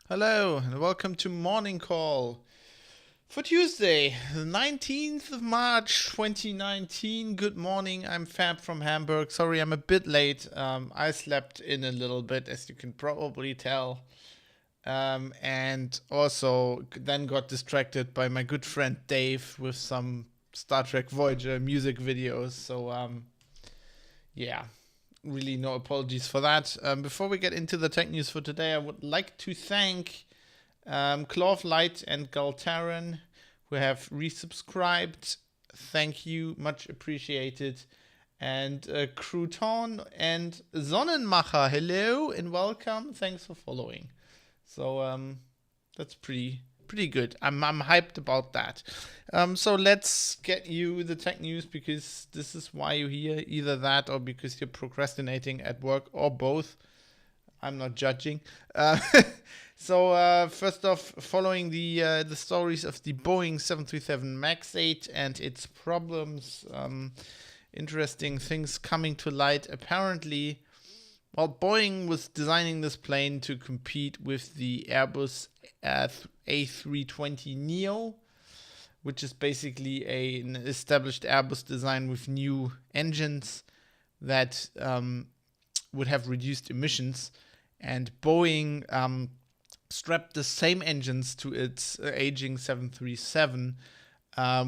Hello and welcome to Morning Call for Tuesday, the 19th of March 2019. Good morning, I'm Fab from Hamburg. Sorry, I'm a bit late. I slept in a little bit, as you can probably tell. And also then got distracted by my good friend Dave with some Star Trek Voyager music videos. So, yeah. Really no apologies for that. Before we get into the tech news for today, I would like to thank Clove Light and Galtaran, who have resubscribed. Thank you, much appreciated. And Crouton and Sonnenmacher, hello and welcome. Thanks for following. So that's pretty good. I'm hyped about that. So let's get you the tech news, because this is why you're here. Either that or because you're procrastinating at work, or both. I'm not judging. So first off, following the stories of the Boeing 737 MAX 8 and its problems, interesting things coming to light. Apparently, well, Boeing was designing this plane to compete with the Airbus A320neo, which is basically an established Airbus design with new engines that would have reduced emissions. And Boeing strapped the same engines to its aging 737,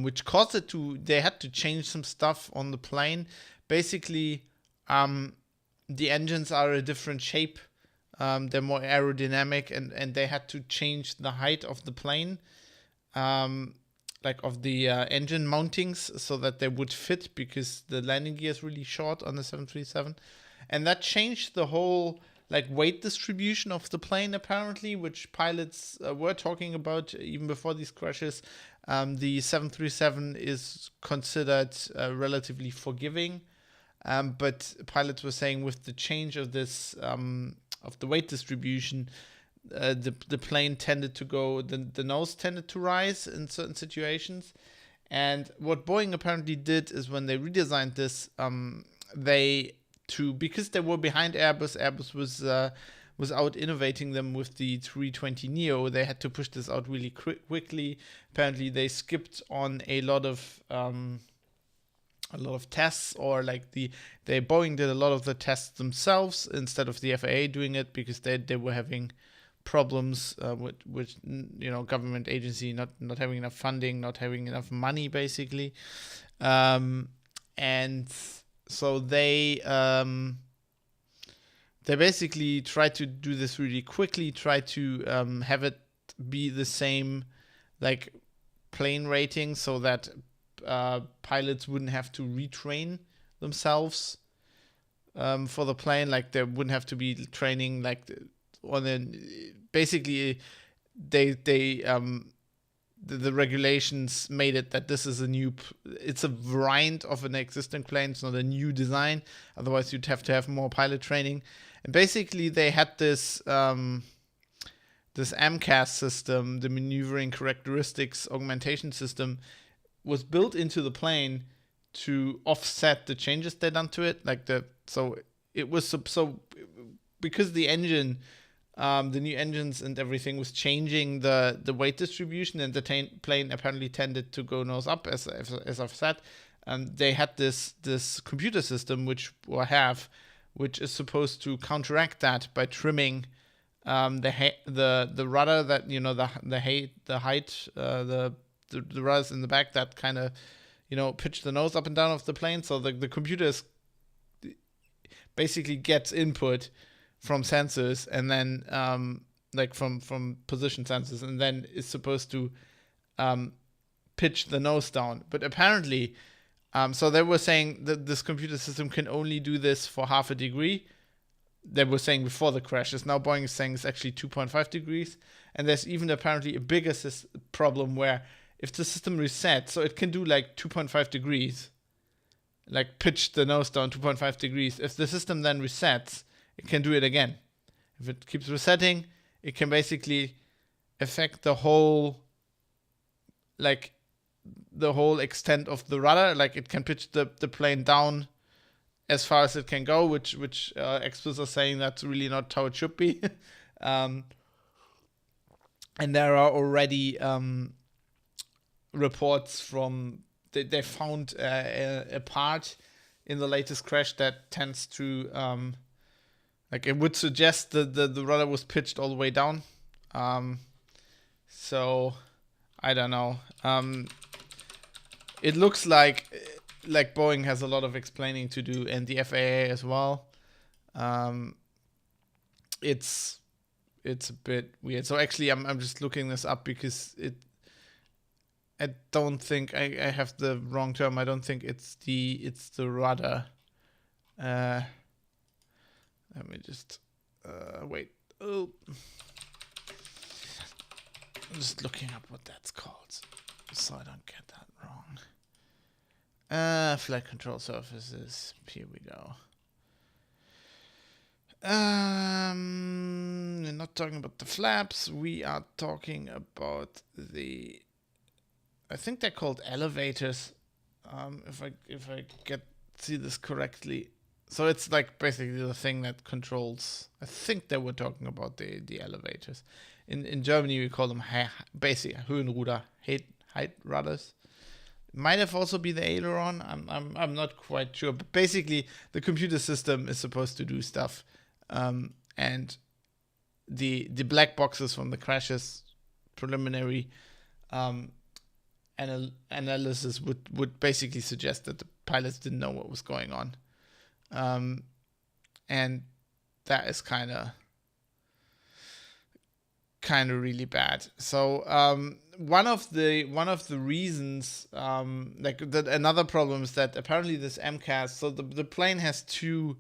which caused it to, they had to change some stuff on the plane. Basically, the engines are a different shape. They're more aerodynamic, and they had to change the height of the plane, like of the engine mountings, so that they would fit, because the landing gear is really short on the 737. And that changed the whole like weight distribution of the plane, apparently, which pilots were talking about even before these crashes. The 737 is considered relatively forgiving. But pilots were saying with the change of this of the weight distribution, the plane tended to go, the nose tended to rise in certain situations. And what Boeing apparently did is, when they redesigned this, because they were behind Airbus, was out innovating them with the 320neo. They had to push this out really quickly. Apparently, they skipped on a lot of tests, or like Boeing did a lot of the tests themselves instead of the FAA doing it, because they were having problems with government agency not having enough funding, not having enough money, basically. And so they basically tried to do this really quickly, try to have it be the same like plane rating, so that pilots wouldn't have to retrain themselves for the plane. Like, they wouldn't have to be training like basically the regulations made it that this is it's a variant of an existing plane. It's not a new design. Otherwise, you'd have to have more pilot training. And basically, they had this MCAS system, the maneuvering characteristics augmentation system, was built into the plane to offset the changes they done to it. Because the engine, the new engines and everything was changing the weight distribution, and the plane apparently tended to go nose up, as I've said. They had this computer system which will have which is supposed to counteract that by trimming the rudder that the height the rudders in the back that kind of pitch the nose up and down of the plane. So the computer basically gets input from sensors and then from position sensors, and then is supposed to pitch the nose down. But apparently, so they were saying that this computer system can only do this for half a degree. They were saying before the crashes. Now Boeing is saying it's actually 2.5 degrees. And there's even apparently a bigger problem where if the system resets, so it can do like 2.5 degrees, like pitch the nose down 2.5 degrees. If the system then resets, it can do it again. If it keeps resetting, it can basically affect the whole extent of the rudder. Like it can pitch the plane down as far as it can go, which experts are saying that's really not how it should be. And there are already reports from they found a part in the latest crash that tends to it would suggest that the rudder was pitched all the way down. So I don't know. It looks like Boeing has a lot of explaining to do, and the FAA as well. It's a bit weird. So actually, I'm just looking this up because I don't think I have the wrong term. I don't think it's the rudder. Let me just wait. Oh, I'm just looking up what that's called, so I don't get that wrong. Flight control surfaces. Here we go. We're not talking about the flaps. We are talking about I think they're called elevators. If I see this correctly. So it's like basically the thing that controls. I think they were talking about the elevators. In Germany we call them basic Höhenruder, height rudders. Might have also been the aileron. I'm not quite sure. But basically the computer system is supposed to do stuff. And the black boxes from the crashes, preliminary analysis would basically suggest that the pilots didn't know what was going on, and that is kind of really bad. So one of the reasons, another problem is that apparently this MCAS, so the plane has two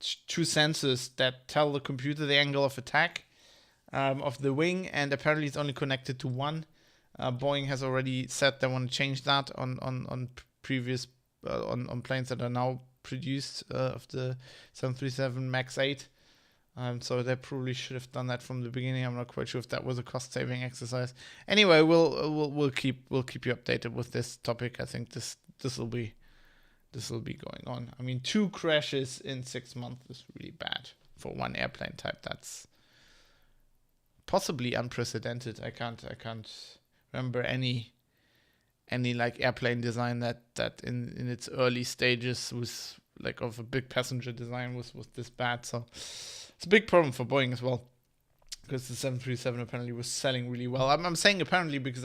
sensors that tell the computer the angle of attack of the wing, and apparently it's only connected to one. Boeing has already said they want to change that on previous on planes that are now produced of the 737 MAX 8. So they probably should have done that from the beginning. I'm not quite sure if that was a cost-saving exercise. Anyway, we'll keep you updated with this topic. I think this will be going on. I mean, 2 crashes in 6 months is really bad for one airplane type. That's possibly unprecedented. I can't remember any like airplane design that in its early stages was like of a big passenger design was this bad. So it's a big problem for Boeing as well, because the 737 apparently was selling really well. I'm saying apparently because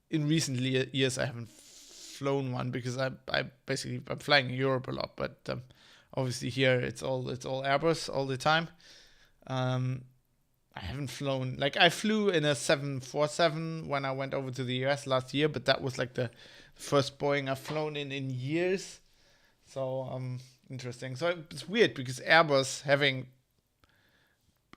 in recent years I haven't flown one because I'm flying in Europe a lot, but obviously here it's all Airbus all the time. I haven't flown, like I flew in a 747 when I went over to the US last year, but that was like the first Boeing I've flown in years. So interesting. So it's weird because Airbus having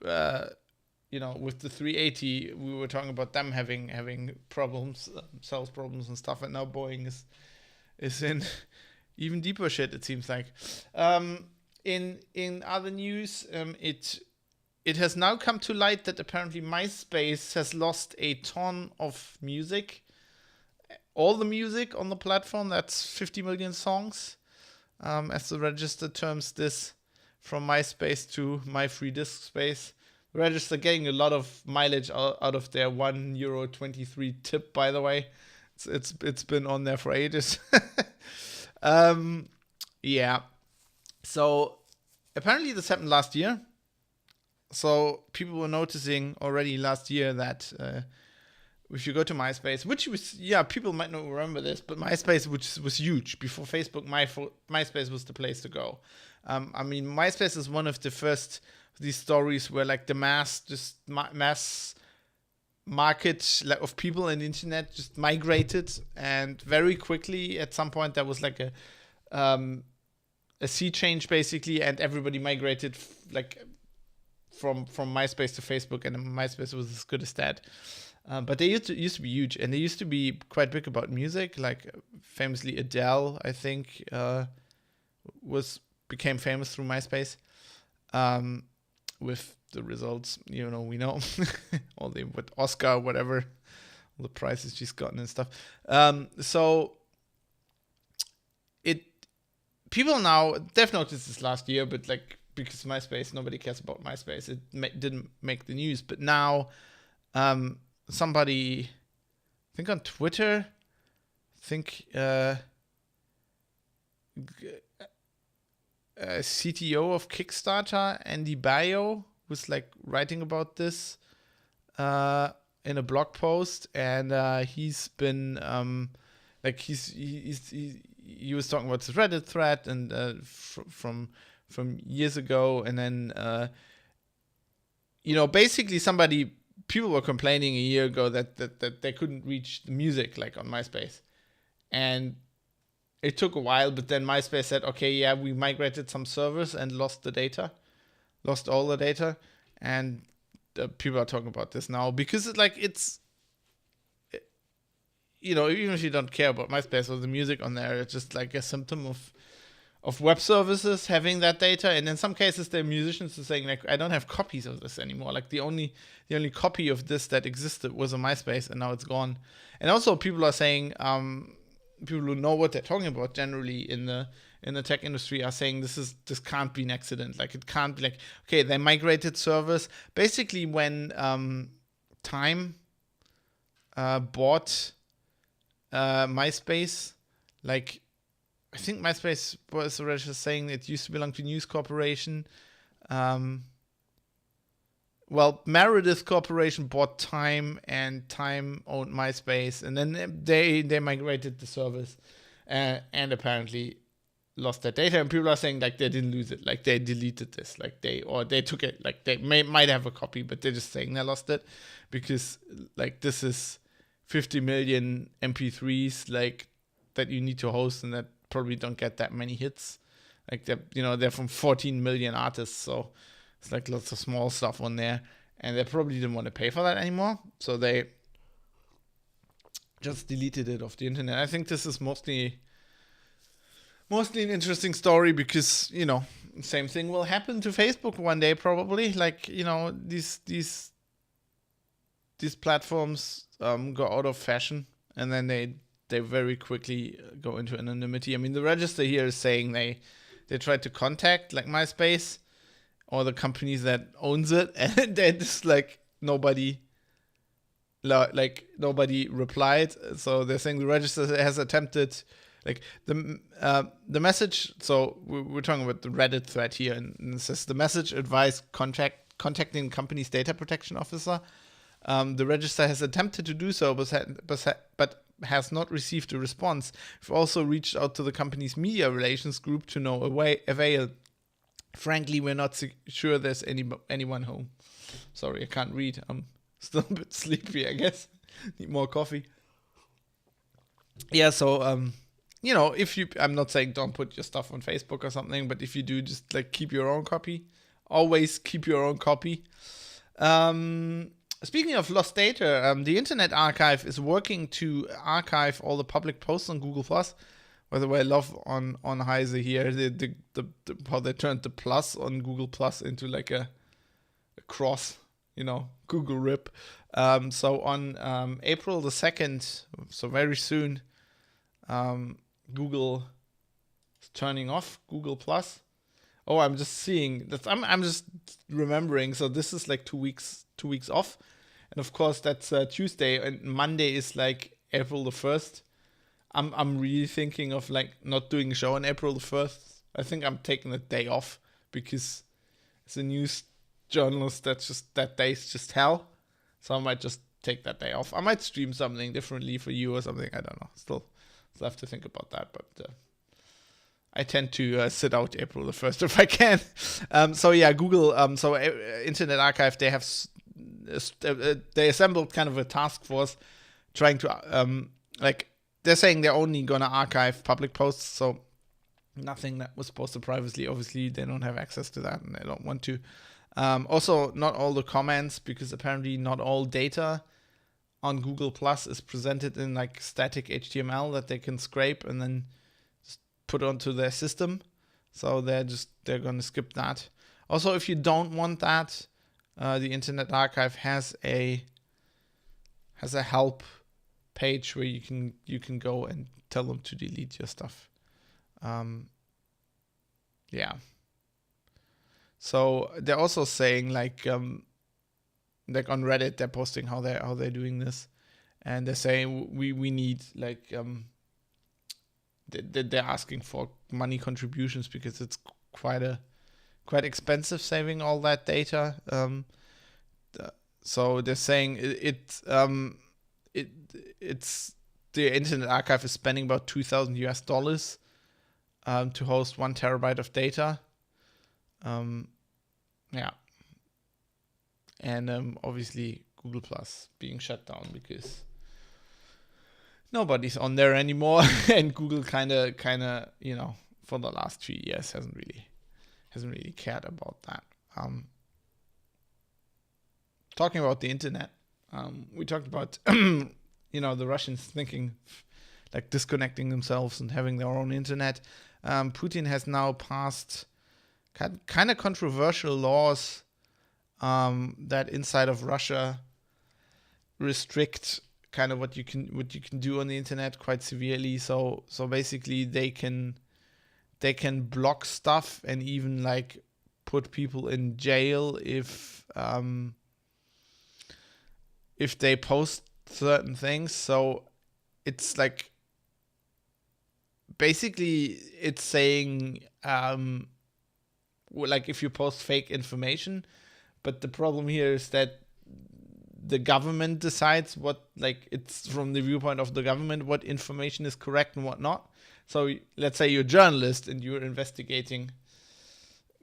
with the 380, we were talking about them having problems, sales problems and stuff, and now Boeing is in even deeper shit, it seems like. In other news, it has now come to light that apparently MySpace has lost a ton of music. All the music on the platform, that's 50 million songs, as the register terms this, from MySpace to My Free Disk Space. The register getting a lot of mileage out of their €1.23 tip, by the way. It's been on there for ages. Yeah. So apparently this happened last year. So people were noticing already last year that if you go to MySpace, which was, people might not remember this, but MySpace, which was huge before Facebook, MySpace was the place to go. I mean, MySpace is one of the first of these stories where like the mass market of people in the internet just migrated, and very quickly at some point there was like a sea change basically, and everybody migrated from MySpace to Facebook, and MySpace was as good as that. But they used to be huge, and they used to be quite big about music. Like famously, Adele, I think, became famous through MySpace. With the results, we know all with Oscar, whatever, all the prizes she's gotten and stuff. So people now, they've noticed this last year, but like because MySpace, nobody cares about MySpace. It didn't make the news, but now somebody, I think on Twitter, CTO of Kickstarter, Andy Baio, was like writing about this in a blog post, and he's been he was talking about this Reddit thread and from years ago, and then basically people were complaining a year ago that they couldn't reach the music like on MySpace, and it took a while, but then MySpace said, okay, yeah, we migrated some servers and lost all the data, and people are talking about this now because even if you don't care about MySpace or the music on there, it's just like a symptom of web services having that data. And in some cases, the musicians are saying like, I don't have copies of this anymore. Like the only copy of this that existed was on MySpace, and now it's gone. And also people are saying, people who know what they're talking about generally in the tech industry are saying this can't be an accident. Like it can't be like, okay, they migrated servers. Basically when Time bought MySpace, like I think MySpace was already just saying it used to belong to News Corporation. Meredith Corporation bought Time, and Time owned MySpace, and then they migrated the servers, and apparently lost that data. And people are saying like they didn't lose it, like they deleted this, like they took it, like they might have a copy, but they're just saying they lost it because like this is 50 million MP3s like that you need to host, and that probably don't get that many hits. Like they're from 14 million artists, so it's like lots of small stuff on there, and they probably didn't want to pay for that anymore, so they just deleted it off the internet. I think this is mostly an interesting story because same thing will happen to Facebook one day probably. Like these platforms go out of fashion, and then they very quickly go into anonymity. I mean, the register here is saying they tried to contact like MySpace or the companies that owns it, and they just like nobody replied. So they're saying the register has attempted, like the message. So we're talking about the Reddit thread here, and it says the message advised contacting the company's data protection officer. The register has attempted to do so, but has not received a response. We've also reached out to the company's media relations group to no avail. Frankly, we're not sure there's anyone home. Sorry, I can't read. I'm still a bit sleepy, I guess. Need more coffee. Yeah, so I'm not saying don't put your stuff on Facebook or something, but if you do, just like keep your own copy. Always keep your own copy. Speaking of lost data, the Internet Archive is working to archive all the public posts on Google+. By the way, I love on Heise here the how they turned the plus on Google+ into like a cross, Google RIP. So on April the 2nd, so very soon, Google is turning off Google+. Oh, I'm just seeing that. I'm just remembering. So this is like 2 weeks off, and of course that's Tuesday, and Monday is like April the 1st. I'm really thinking of like not doing a show on April the 1st. I think I'm taking a day off because as a news journalist, that day's just hell. So I might just take that day off. I might stream something differently for you or something. I don't know. Still have to think about that. But I tend to sit out April the 1st if I can. So yeah, Google. Internet Archive. They have they assembled kind of a task force trying to they're saying they're only gonna archive public posts. So nothing that was posted privately. Obviously, they don't have access to that, and they don't want to. Also, not all the comments, because apparently not all data on Google Plus is presented in like static HTML that they can scrape and then just put onto their system. So they're going to skip that. Also, if you don't want that, the Internet Archive has a help page where you can go and tell them to delete your stuff. Yeah. So they're also saying like on Reddit they're posting how they're doing this, and they're saying we need like they're asking for money contributions because it's quite expensive saving all that data. So they're saying it's the Internet Archive is spending about $2,000 to host 1 terabyte of data. Yeah. And obviously Google Plus being shut down because nobody's on there anymore, and Google kind of for the last 3 years hasn't really cared about that. Talking about the internet, we talked about the Russians thinking like disconnecting themselves and having their own internet. Putin has now passed kind of controversial laws that inside of Russia restrict kind of what you can do on the internet quite severely. So basically they can block stuff and even like put people in jail if they post certain things. So it's like basically it's saying like if you post fake information, but the problem here is that the government decides what, like, it's from the viewpoint of the government what information is correct and what not. So let's say you're a journalist and you're investigating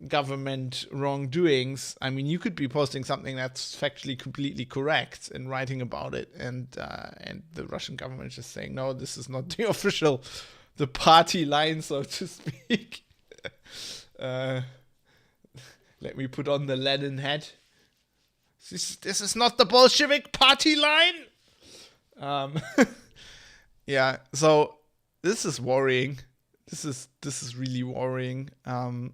government wrongdoings. I mean, you could be posting something that's factually completely correct and writing about it, and the Russian government is just saying, no, this is not the party line, so to speak. Let me put on the Lenin hat. This is not the Bolshevik party line. Yeah, so this is worrying. This is really worrying. And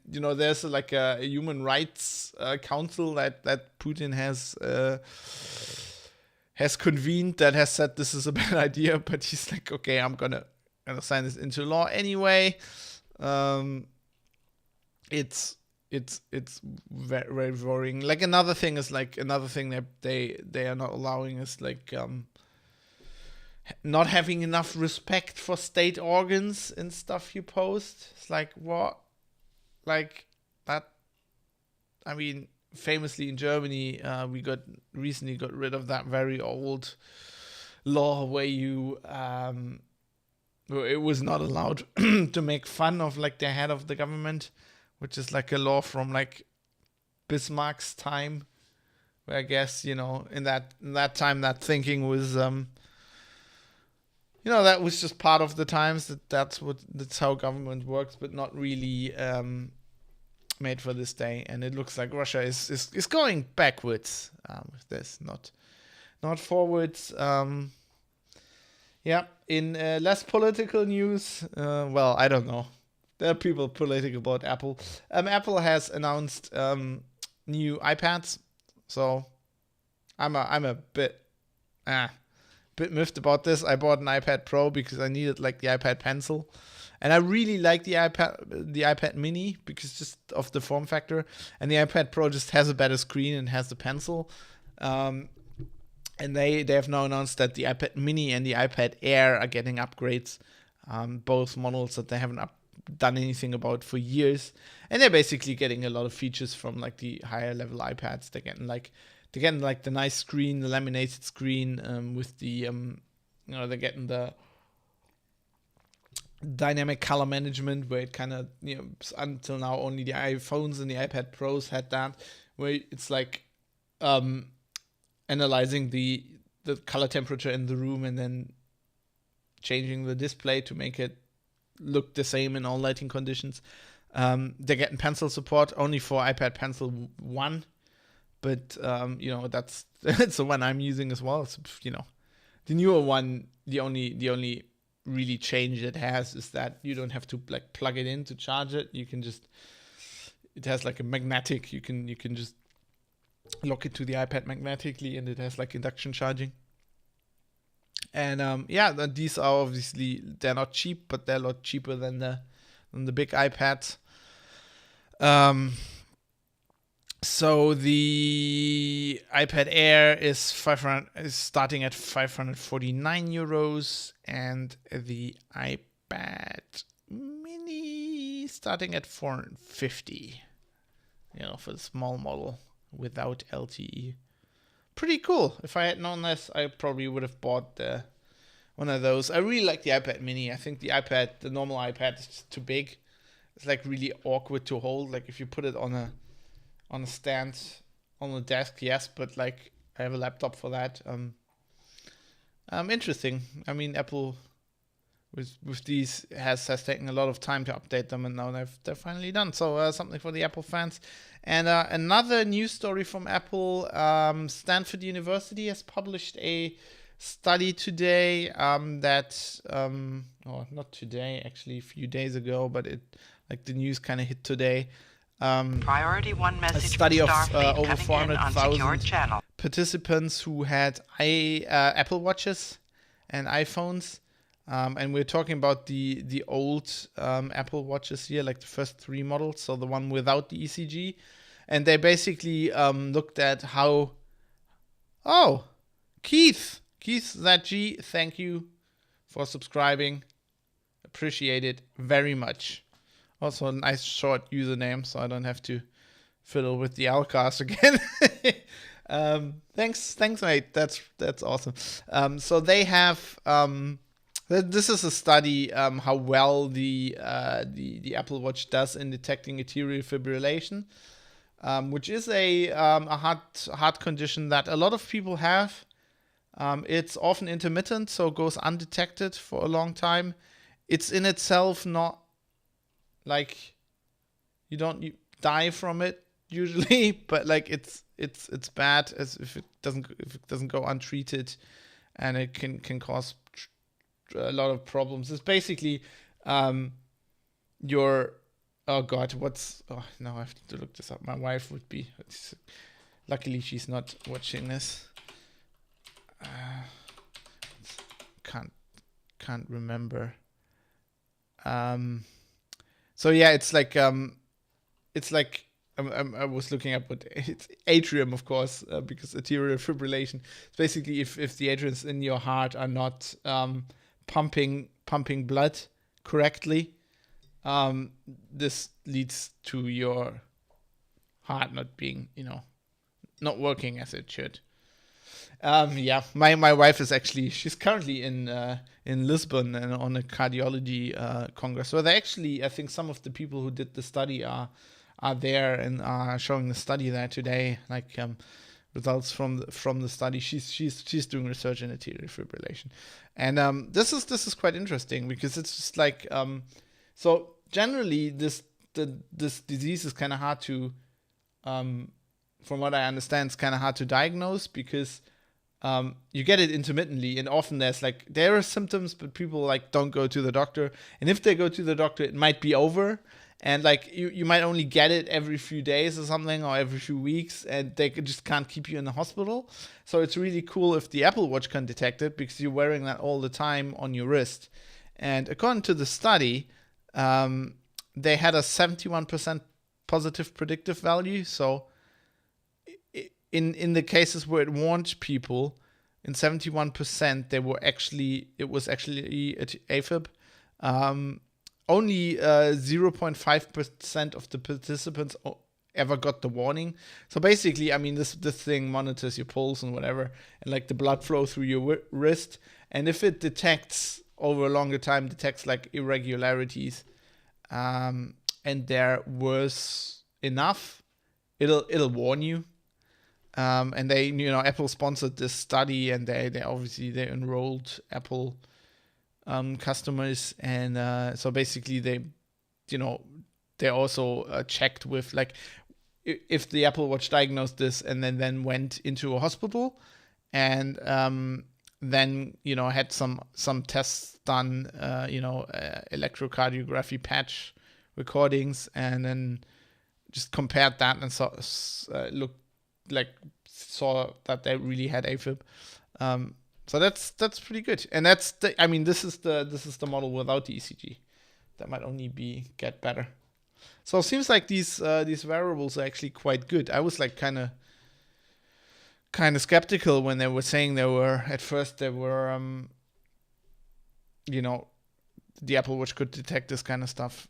there's like a human rights council that Putin has convened that has said this is a bad idea, but he's like, okay, I'm gonna sign this into law anyway. It's very, very worrying. Like another thing that they are not allowing is like not having enough respect for state organs and stuff you post. It's like, what? Like that. I mean, famously in Germany, we recently got rid of that very old law where it was not allowed to make fun of like the head of the government, which is like a law from like Bismarck's time, where I guess, in that time that thinking was that was just part of the times, that's how government works, but not really made for this day. And it looks like Russia is going backwards with this, not forwards. Yeah, in less political news, well, I don't know. There are people political about Apple. Apple has announced new iPads, so I'm a bit miffed about this. I bought an iPad Pro because I needed like the iPad Pencil, and I really like the iPad Mini because just of the form factor, and the iPad Pro just has a better screen and has the Pencil. And And they have now announced that the iPad Mini and the iPad Air are getting upgrades, both models that they haven't done anything about for years, and they're basically getting a lot of features from like the higher level iPads. They're getting like the nice screen, the laminated screen, with the they're getting the dynamic color management, where it kind of, until now only the iPhones and the iPad Pros had that, where it's like analyzing the color temperature in the room and then changing the display to make it look the same in all lighting conditions. They're getting pencil support only for iPad Pencil 1, but that's the one I'm using as well. So, the newer one, the only really change it has is that you don't have to like plug it in to charge it. It has like a magnetic. You can just lock it to the iPad magnetically, and it has like induction charging. And these are obviously, they're not cheap, but they're a lot cheaper than the big iPads. So the iPad Air is starting at 549 euros, and the iPad Mini starting at 450. For the small model without LTE. Pretty cool. If I had known this, I probably would have bought one of those. I really like the iPad Mini. I think the normal iPad is just too big. It's like really awkward to hold. Like if you put it on a stand on the desk, yes, but like I have a laptop for that. Interesting. I mean, Apple with these has taken a lot of time to update them, and now they're finally done. So something for the Apple fans. And another news story from Apple. Stanford University has published a study today not today, actually a few days ago, but the news kind of hit today. Priority 1 message. A study of over 400,000 participants who had Apple Watches and iPhones. And we're talking about the old Apple Watches here, like the first 3 models, so the one without the ECG. And they basically looked at how... Oh, Keith G, thank you for subscribing. Appreciate it very much. Also a nice short username, so I don't have to fiddle with the Alcast again. Thanks, mate. That's awesome. So they have... This is a study how well the Apple Watch does in detecting atrial fibrillation, which is a heart condition that a lot of people have. It's often intermittent, so goes undetected for a long time. It's in itself not like you die from it usually, but like it's bad as if it doesn't go untreated, and it can cause a lot of problems. It's basically your now I have to look this up. My wife would be, luckily she's not watching this. Can't remember. So yeah, it's like I was looking up what it's atrium, of course, because atrial fibrillation. It's basically if the atriums in your heart are not pumping blood correctly, this leads to your heart not being, not working as it should. My wife is she's currently in Lisbon and on a cardiology congress. So they actually, I think some of the people who did the study are there and are showing the study there today, results from the study. She's doing research in atrial fibrillation, and this is quite interesting because it's just like so generally this disease is kind of hard to, from what I understand, it's kind of hard to diagnose because you get it intermittently, and often there are symptoms, but people don't go to the doctor, and if they go to the doctor, it might be over. And you might only get it every few days or something, or every few weeks, and they just can't keep you in the hospital. So it's really cool if the Apple Watch can detect it because you're wearing that all the time on your wrist. And according to the study, they had a 71% positive predictive value. So in the cases where it warned people, in 71%, it was actually AFib. Only 0.5% of the participants ever got the warning. So basically, I mean, this thing monitors your pulse and whatever, and like the blood flow through your wrist. And if it detects over a longer time, detects like irregularities, and they're worse enough, it'll warn you. And they, Apple sponsored this study, and they enrolled Apple customers, and so basically they also checked with like if the Apple Watch diagnosed this and then went into a hospital and then had some tests done, electrocardiography patch recordings, and then just compared that and saw that they really had AFib. So that's pretty good, and this is the model without the ECG. That might only get better. So it seems like these wearables are actually quite good. I was like kind of skeptical when they were saying the Apple Watch could detect this kind of stuff.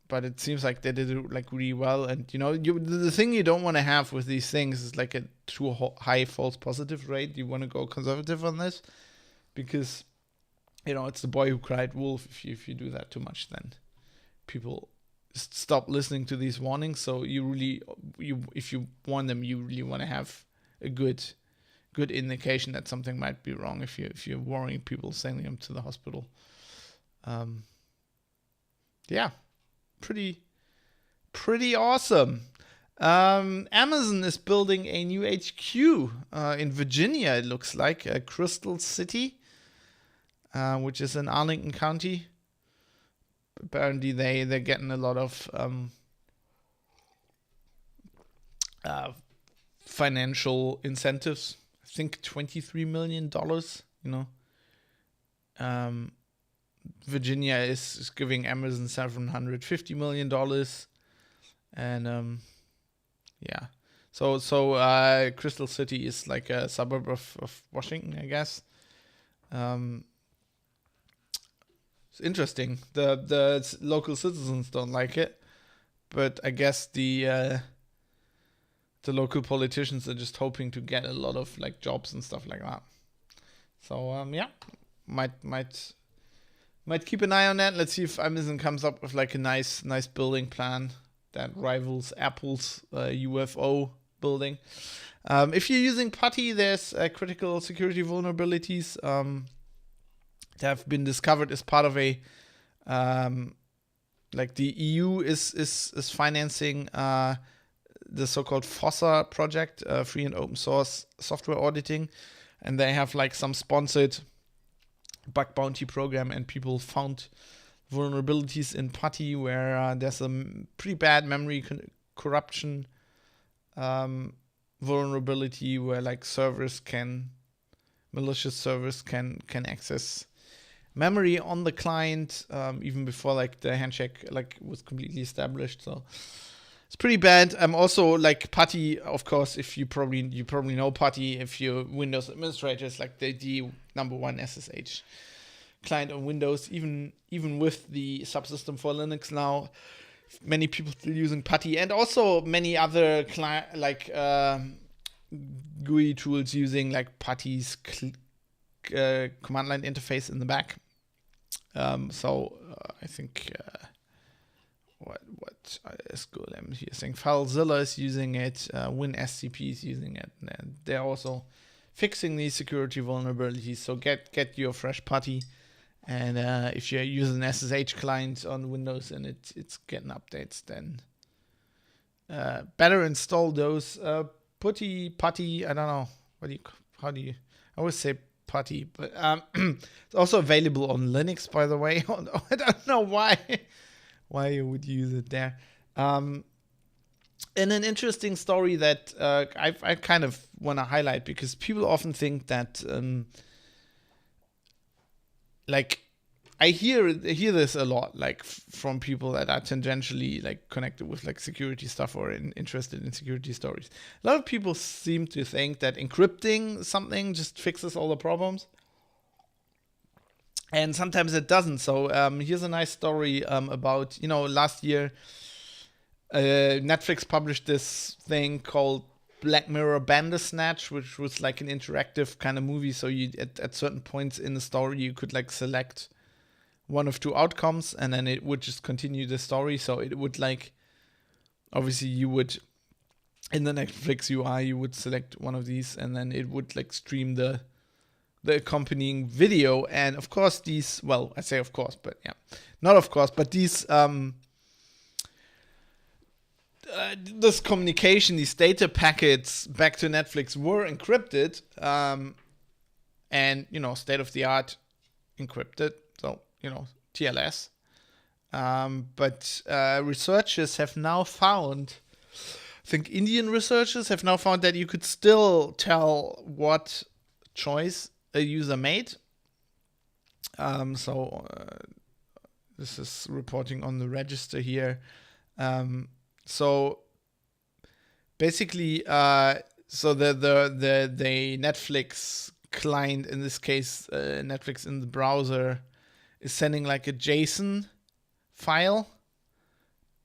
But it seems like they did it like really well. And the thing you don't want to have with these things is like a too high false positive rate. You want to go conservative on this, because it's the boy who cried wolf. If you do that too much, then people stop listening to these warnings. So if you warn them, you really want to have a good indication that something might be wrong. If you're worrying people, sending them to the hospital. Yeah. Pretty awesome. Amazon is building a new HQ in Virginia. It looks like Crystal City, which is in Arlington County. Apparently, they're getting a lot of financial incentives. I think $23 million. Virginia is giving Amazon $750 million, and so Crystal City is like a suburb of Washington, I guess. It's interesting. The local citizens don't like it, but I guess the local politicians are just hoping to get a lot of like jobs and stuff like that. So might keep an eye on that. Let's see if Amazon comes up with like a nice building plan that rivals Apple's UFO building. If you're using PuTTY, there's critical security vulnerabilities that have been discovered as part of a like the EU is financing the so-called FOSSA project, free and open source software auditing, and they have like some sponsored bug bounty program, and people found vulnerabilities in PuTTY where there's a pretty bad memory corruption vulnerability where like malicious servers can access memory on the client even before like the handshake like was completely established. So it's pretty bad. Also like PuTTY, of course, if you probably know PuTTY if you're Windows administrators, like the number one SSH client on Windows, even with the subsystem for Linux now, many people still using PuTTY, and also many other GUI tools using like PuTTY's command line interface in the back. I think what SQLM here saying FileZilla is using it, WinSCP is using it, and they're also fixing these security vulnerabilities. So get your fresh PuTTY, and if you're using SSH clients on Windows and it's getting updates, then better install those. PuTTY, I don't know how do you I always say PuTTY, but it's also available on Linux, by the way. I don't know why you would use it there. And an interesting story that I kind of want to highlight, because people often think that like I hear this a lot, like from people that are tangentially like connected with like security stuff or interested in security stories. A lot of people seem to think that encrypting something just fixes all the problems, and sometimes it doesn't. So here's a nice story about, last year Netflix published this thing called Black Mirror Bandersnatch, which was like an interactive kind of movie. So you at certain points in the story you could like select one of two outcomes, and then it would just continue the story. So it would like, obviously you would, in the Netflix UI, you would select one of these, and then it would like stream the accompanying video. And of course these, well, I say of course, but yeah, not of course, but these, this communication, these data packets back to Netflix were encrypted, and, state of the art encrypted. So, TLS. But researchers have now found, I think Indian researchers have now found that you could still tell what choice a user made. This is reporting on the register here. So basically, so the Netflix client, in this case, Netflix in the browser, is sending like a JSON file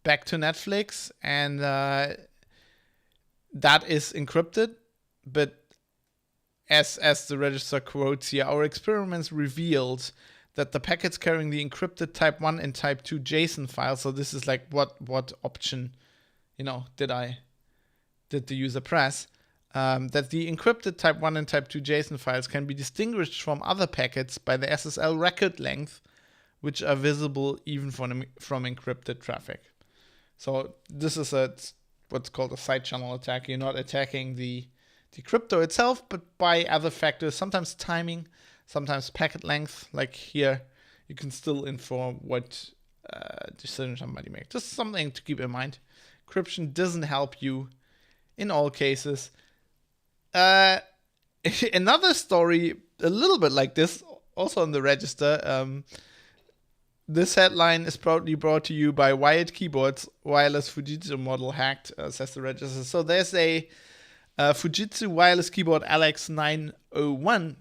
back to Netflix, and that is encrypted. But as the register quotes here, our experiments revealed that the packets carrying the encrypted type 1 and type 2 JSON files, so this is like what option, did the user press, that the encrypted type 1 and type 2 JSON files can be distinguished from other packets by the SSL record length, which are visible even from encrypted traffic. So this is what's called a side channel attack. You're not attacking the crypto itself, but by other factors, sometimes timing, sometimes packet length. Like here, you can still inform what decision somebody makes. Just something to keep in mind. Encryption doesn't help you in all cases. Another story, a little bit like this, also on the register. This headline is proudly brought to you by Wired Keyboards. Wireless Fujitsu model hacked, says the register. So there's a Fujitsu wireless keyboard LX901,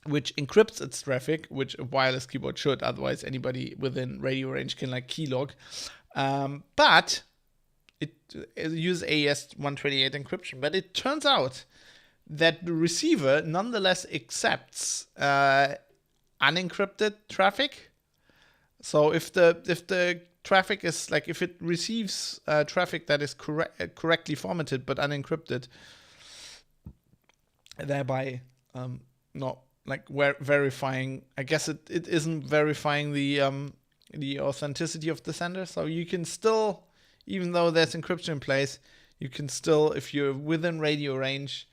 which encrypts its traffic, which a wireless keyboard should. Otherwise, anybody within radio range can like keylog. But it uses AES-128 encryption. But it turns out that the receiver nonetheless accepts unencrypted traffic. So if the traffic is like, if it receives traffic that is correctly formatted but unencrypted, thereby not like verifying, I guess it isn't verifying the authenticity of the sender. So you can still, even though there's encryption in place, you can still, if you're within radio range,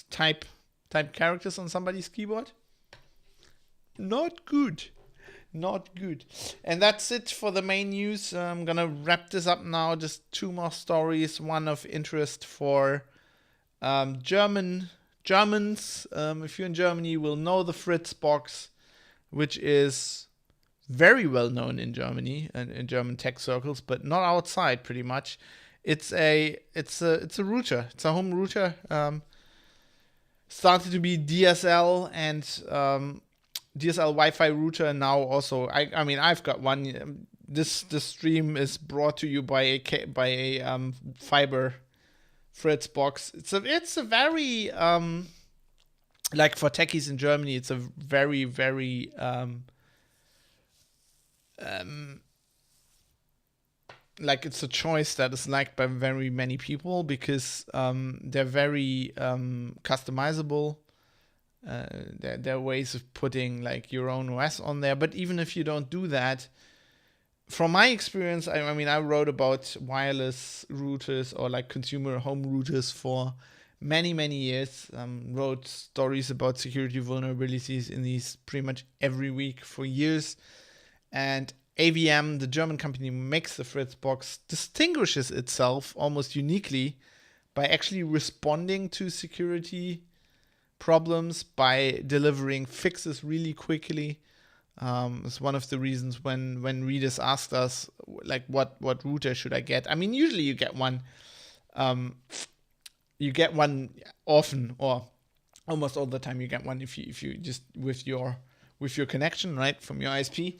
type characters on somebody's keyboard. Not good. And that's it for the main news. I'm gonna wrap this up now. Just two more stories. One of interest for Germans. If you're in Germany, you will know the Fritzbox, which is very well known in Germany and in German tech circles, but not outside. Pretty much, it's a router. It's a home router. Started to be DSL and DSL Wi-Fi router, and now also I mean I've got one. This stream is brought to you by a fiber Fritzbox. It's a very like for techies in Germany, it's a very very like it's a choice that is liked by very many people because they're very customizable. There are ways of putting like your own OS on there, but even if you don't do that, from my experience, I mean, I wrote about wireless routers or like consumer home routers for many years. Wrote stories about security vulnerabilities in these pretty much every week for years. And AVM, the German company who makes the Fritzbox, distinguishes itself almost uniquely by actually responding to security problems by delivering fixes really quickly. It's one of the reasons when readers asked us, like, what router should I get? I mean, usually you get one. You get one often, or almost all the time. You get one if you just with your connection, right, from your ISP.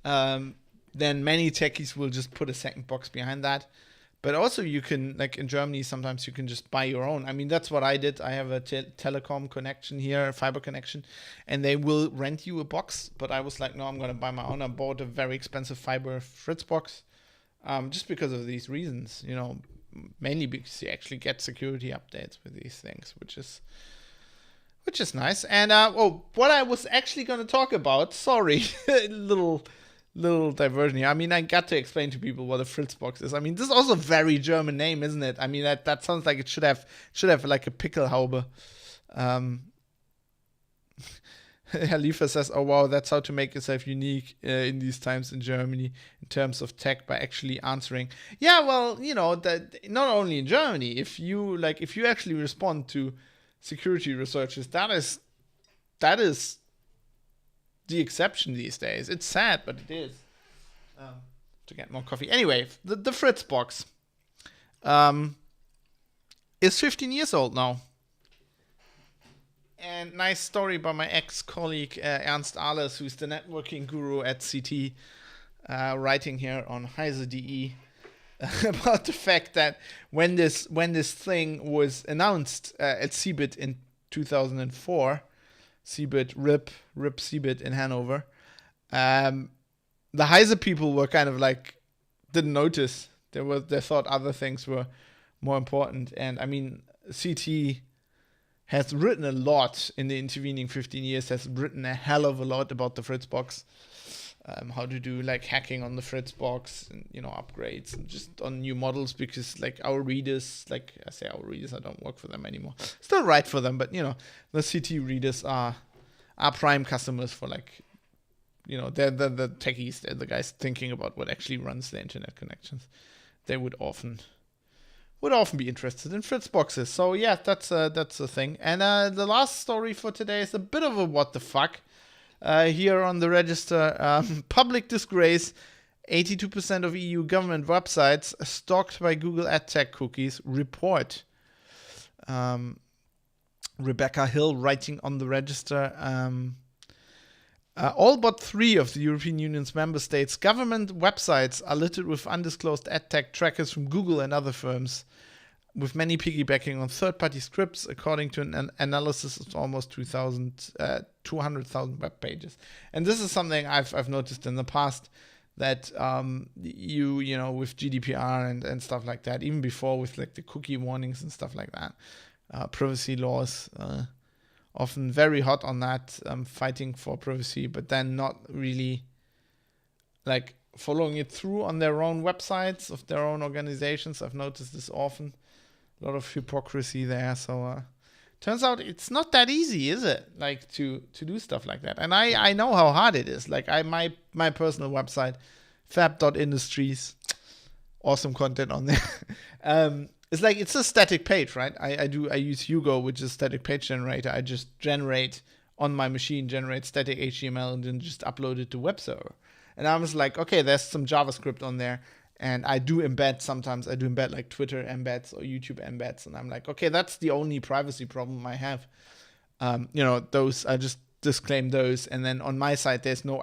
Then many techies will just put a second box behind that. But also you can, like in Germany, sometimes you can just buy your own. I mean, that's what I did. I have a telecom connection here, a fiber connection, and they will rent you a box. But I was like, no, I'm going to buy my own. I bought a very expensive fiber Fritz box just because of these reasons, you know, mainly because you actually get security updates with these things, which is nice. And what I was actually going to talk about, sorry, little diversion here. I mean, I got to explain to people what a Fritzbox is. I mean, this is also a very German name, isn't it? I mean, that sounds like it should have like a Pickelhaube. Herr Liefer says, oh wow, that's how to make yourself unique in these times in Germany in terms of tech, by actually answering. Yeah, well, you know, that not only in Germany, if you actually respond to security researchers, that is the exception these days. It's sad, but it is. To get more coffee. Anyway, the Fritzbox is 15 years old now. And nice story by my ex-colleague Ernst Ahlers, who's the networking guru at CT, writing here on Heise.de about the fact that when this thing was announced at CeBIT in 2004, CeBIT, RIP CeBIT in Hanover, the Heise people were kind of like, didn't notice. They thought other things were more important. And I mean, CT has written a lot in the intervening 15 years, has written a hell of a lot about the Fritzbox, how to do like hacking on the Fritzbox and, you know, upgrades and just on new models, because like our readers, like I say our readers, I don't work for them anymore. Still write for them, but you know, the CT readers are prime customers for, like, you know, they're the techies, they're the guys thinking about what actually runs the internet connections. They would often be interested in Fritzboxes. So yeah, that's a thing. And the last story for today is a bit of a what the fuck. Here on the register, public disgrace. 82% of EU government websites stalked by Google AdTech cookies report. Rebecca Hill writing on the register. All but 3 of the European Union's member states' government websites are littered with undisclosed AdTech trackers from Google and other firms, with many piggybacking on third-party scripts, according to an analysis of almost 200,000 web pages. And this is something I've noticed in the past, that you know, with GDPR and stuff like that, even before with like the cookie warnings and stuff like that, privacy laws, often very hot on that, fighting for privacy, but then not really like following it through on their own websites of their own organizations. I've noticed this often. A lot of hypocrisy there. So turns out it's not that easy, is it? Like to do stuff like that. And I know how hard it is. Like my personal website, fab.industries, awesome content on there. It's like, it's a static page, right? I use Hugo, which is a static page generator. I just generate on my machine, generate static HTML and then just upload it to web server. And I was like, okay, there's some JavaScript on there. And I do embed sometimes. I do embed like Twitter embeds or YouTube embeds. And I'm like, okay, that's the only privacy problem I have. You know, those, I just disclaim those. And then on my side, there's no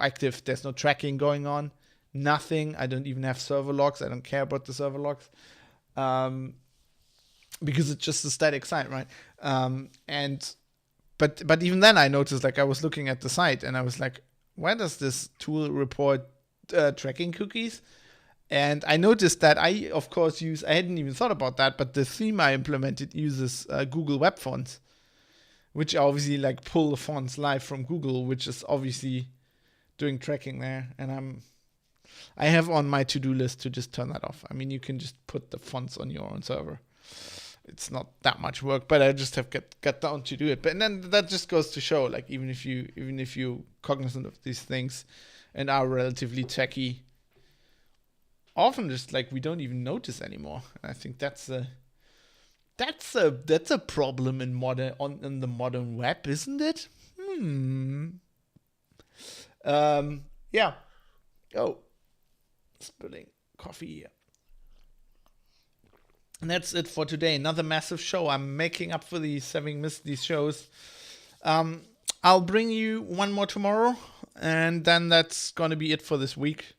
tracking going on. Nothing. I don't even have server logs. I don't care about the server logs. Because it's just a static site, right? But even then I noticed, like, I was looking at the site and I was like, why does this tool report tracking cookies? And I noticed that I hadn't even thought about that, but the theme I implemented uses Google Web Fonts, which obviously like pull the fonts live from Google, which is obviously doing tracking there. And I have on my to-do list to just turn that off. I mean, you can just put the fonts on your own server. It's not that much work, but I just have got down to do it. But then that just goes to show, like, even if you cognizant of these things and are relatively techy, often just like we don't even notice anymore. And I think that's That's a problem in the modern web, isn't it? Yeah. Oh, spilling coffee here. And that's it for today. Another massive show. I'm making up for having missed these shows. I'll bring you one more tomorrow, and then that's gonna be it for this week,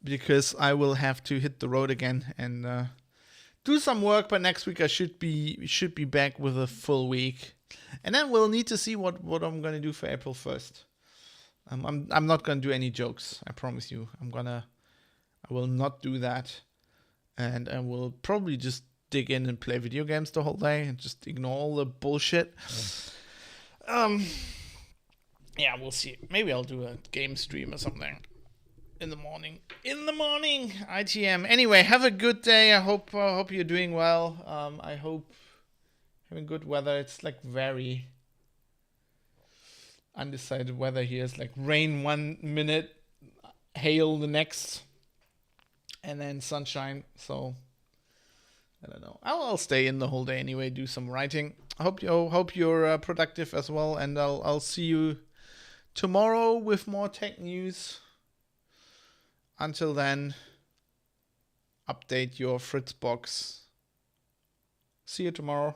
because I will have to hit the road again and do some work. But next week I should be back with a full week, and then we'll need to see what I'm gonna do for April 1st. I'm not gonna do any jokes. I promise you. I will not do that. And I will probably just dig in and play video games the whole day and just ignore all the bullshit. Yeah, we'll see. Maybe I'll do a game stream or something in the morning. ITM. Anyway, have a good day. I hope you're doing well. I hope having good weather. It's like very undecided weather here. It's like rain 1 minute, hail the next, and then sunshine. So I don't know. I'll stay in the whole day anyway. Do some writing. I hope you're productive as well. And I'll see you tomorrow with more tech news. Until then, update your Fritzbox. See you tomorrow.